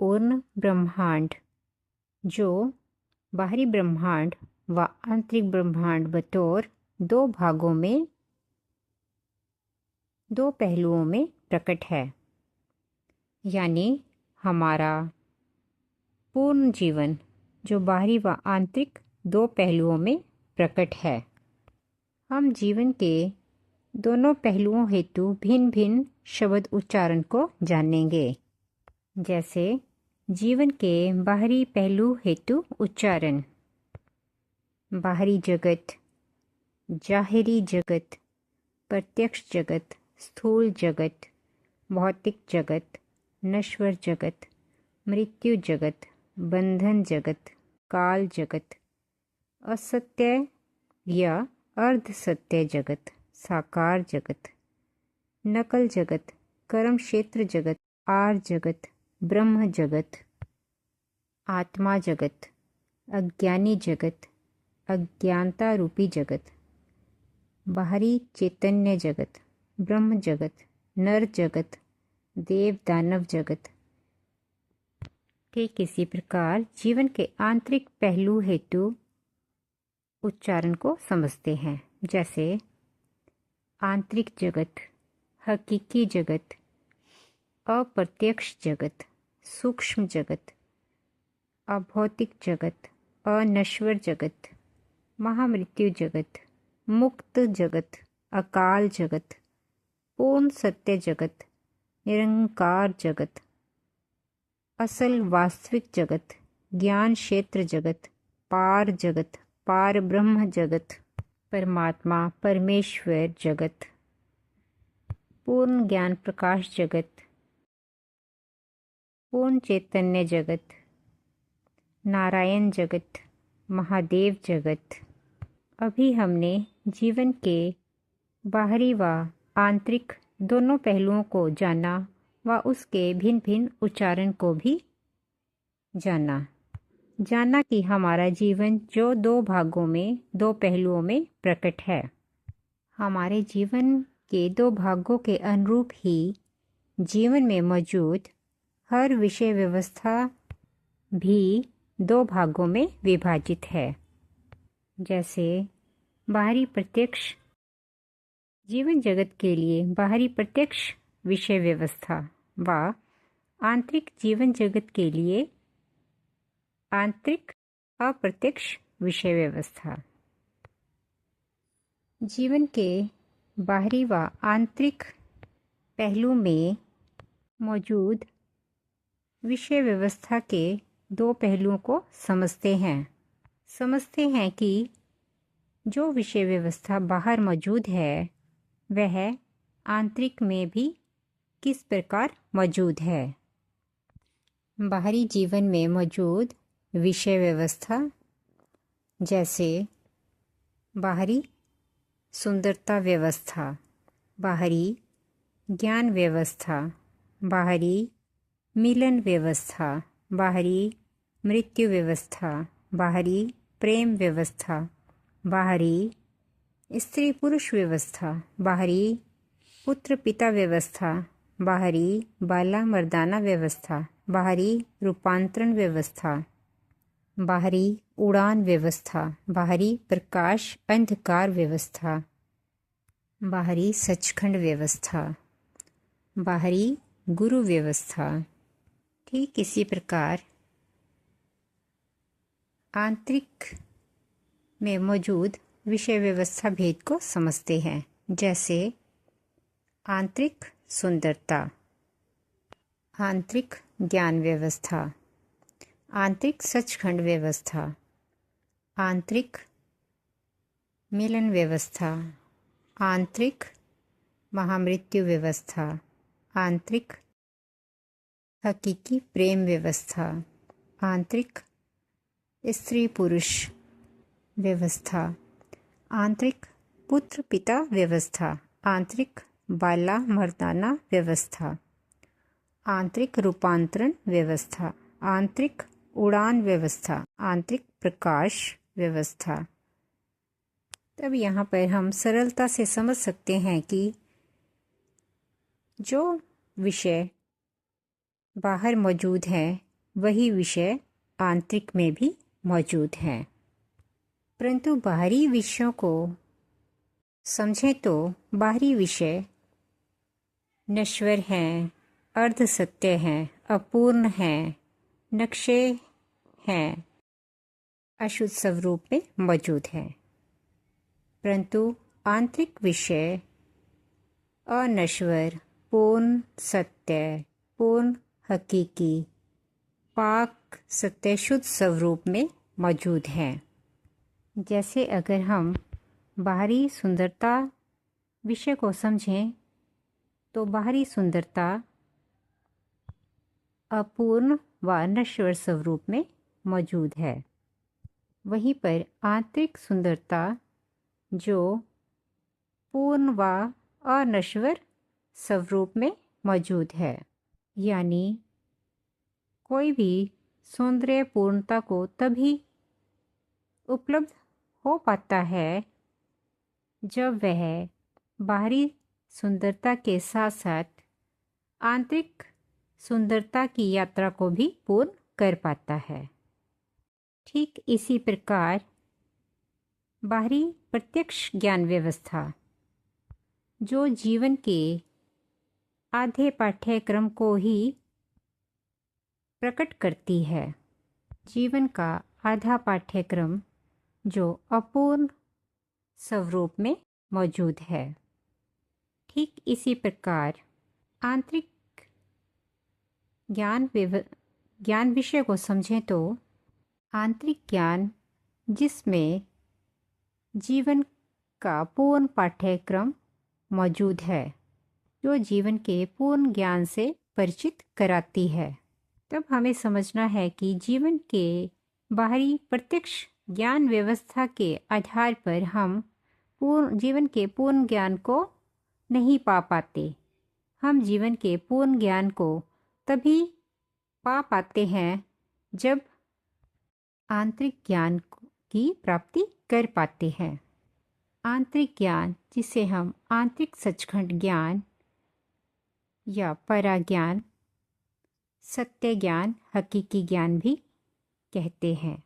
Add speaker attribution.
Speaker 1: पूर्ण ब्रह्मांड, जो बाहरी ब्रह्मांड व आंतरिक ब्रह्मांड बतौर दो पहलुओं में प्रकट है। यानी हमारा पूर्ण जीवन जो बाहरी व आंतरिक दो पहलुओं में प्रकट है। हम जीवन के दोनों पहलुओं हेतु भिन्न भिन्न शब्द उच्चारण को जानेंगे। जैसे जीवन के बाहरी पहलू हेतु उच्चारण: बाहरी जगत, जाहिरी जगत, प्रत्यक्ष जगत, स्थूल जगत, भौतिक जगत, नश्वर जगत, मृत्यु जगत, बंधन जगत, काल जगत, असत्य या अर्ध सत्य जगत, साकार जगत, नकल जगत, कर्म क्षेत्र जगत, आर जगत, ब्रह्म जगत, आत्मा जगत, अज्ञानी जगत, अज्ञानता रूपी जगत, बाहरी चैतन्य जगत, ब्रह्म जगत, नर जगत, देव दानव जगत। ठीक इसी प्रकार जीवन के आंतरिक पहलू हेतु उच्चारण को समझते हैं। जैसे आंतरिक जगत, हकीकी जगत, अप्रत्यक्ष जगत, सूक्ष्म जगत, अभौतिक जगत, अनश्वर जगत, महामृत्यु जगत, मुक्त जगत, अकाल जगत, पूर्ण सत्य जगत, निरंकार जगत, असल वास्तविक जगत, ज्ञान क्षेत्र जगत, पार जगत, पार ब्रह्म जगत, परमात्मा परमेश्वर जगत, पूर्ण ज्ञान प्रकाश जगत, पूर्ण चैतन्य जगत, नारायण जगत, महादेव जगत। अभी हमने जीवन के बाहरी व आंतरिक दोनों पहलुओं को जाना व उसके भिन्न भिन्न उच्चारण को भी जाना कि हमारा जीवन जो दो पहलुओं में प्रकट है। हमारे जीवन के दो भागों के अनुरूप ही जीवन में मौजूद हर विषय व्यवस्था भी दो भागों में विभाजित है। जैसे बाहरी प्रत्यक्ष जीवन जगत के लिए बाहरी प्रत्यक्ष विषय व्यवस्था व आंतरिक जीवन जगत के लिए आंतरिक अप्रत्यक्ष विषय व्यवस्था। जीवन के बाहरी व आंतरिक पहलू में मौजूद विषय व्यवस्था के दो पहलुओं को समझते हैं कि जो विषय व्यवस्था बाहर मौजूद है वह आंतरिक में भी किस प्रकार मौजूद है। बाहरी जीवन में मौजूद विषय व्यवस्था जैसे बाहरी सुंदरता व्यवस्था, बाहरी ज्ञान व्यवस्था, बाहरी मिलन व्यवस्था, बाहरी मृत्यु व्यवस्था, बाहरी प्रेम व्यवस्था, बाहरी स्त्री पुरुष व्यवस्था, बाहरी पुत्र पिता व्यवस्था, बाहरी बाला मर्दाना व्यवस्था, बाहरी रूपांतरण व्यवस्था, बाहरी उड़ान व्यवस्था, बाहरी प्रकाश अंधकार व्यवस्था, बाहरी सचखंड व्यवस्था, बाहरी गुरु व्यवस्था। ठीक इसी प्रकार आंतरिक में मौजूद विषय व्यवस्था भेद को समझते हैं। जैसे आंतरिक सुंदरता, आंतरिक ज्ञान व्यवस्था, आंतरिक सचखंड व्यवस्था, आंतरिक मिलन व्यवस्था, आंतरिक महामृत्यु व्यवस्था, आंतरिक हकीकी प्रेम व्यवस्था, आंतरिक स्त्री पुरुष व्यवस्था, आंतरिक पुत्र पिता व्यवस्था, आंतरिक बाला मर्दाना व्यवस्था, आंतरिक रूपांतरण व्यवस्था, आंतरिक उड़ान व्यवस्था, आंतरिक प्रकाश व्यवस्था। तब यहाँ पर हम सरलता से समझ सकते हैं कि जो विषय बाहर मौजूद हैं वही विषय आंतरिक में भी मौजूद हैं। परंतु बाहरी विषयों को समझें तो बाहरी विषय नश्वर हैं, अर्ध सत्य हैं, अपूर्ण हैं, नक्शे हैं, अशुद्ध स्वरूप में मौजूद हैं। परंतु आंतरिक विषय अनश्वर, पूर्ण सत्य, पूर्ण हकीकी, पाक सत्य शुद्ध स्वरूप में मौजूद हैं। जैसे अगर हम बाहरी सुंदरता विषय को समझें तो बाहरी सुंदरता अपूर्ण व नश्वर स्वरूप में मौजूद है। वहीं पर आंतरिक सुंदरता जो पूर्ण व अनश्वर स्वरूप में मौजूद है, यानी कोई भी सौंदर्य पूर्णता को तभी उपलब्ध हो पाता है जब वह बाहरी सुंदरता के साथ साथ आंतरिक सुंदरता की यात्रा को भी पूर्ण कर पाता है। ठीक इसी प्रकार बाहरी प्रत्यक्ष ज्ञान व्यवस्था जो जीवन के आधे पाठ्यक्रम को ही प्रकट करती है, जीवन का आधा पाठ्यक्रम जो अपूर्ण स्वरूप में मौजूद है। ठीक इसी प्रकार आंतरिक ज्ञान विषय को समझें तो आंतरिक ज्ञान जिसमें जीवन का पूर्ण पाठ्यक्रम मौजूद है, जो जीवन के पूर्ण ज्ञान से परिचित कराती है। तब हमें समझना है कि जीवन के बाहरी प्रत्यक्ष ज्ञान व्यवस्था के आधार पर हम जीवन के पूर्ण ज्ञान को नहीं पा पाते। हम जीवन के पूर्ण ज्ञान को तभी पा पाते हैं जब आंतरिक ज्ञान की प्राप्ति कर पाते हैं। आंतरिक ज्ञान जिसे हम आंतरिक सचखंड ज्ञान या पराज्ञान, सत्य ज्ञान, हकीकी ज्ञान भी कहते हैं।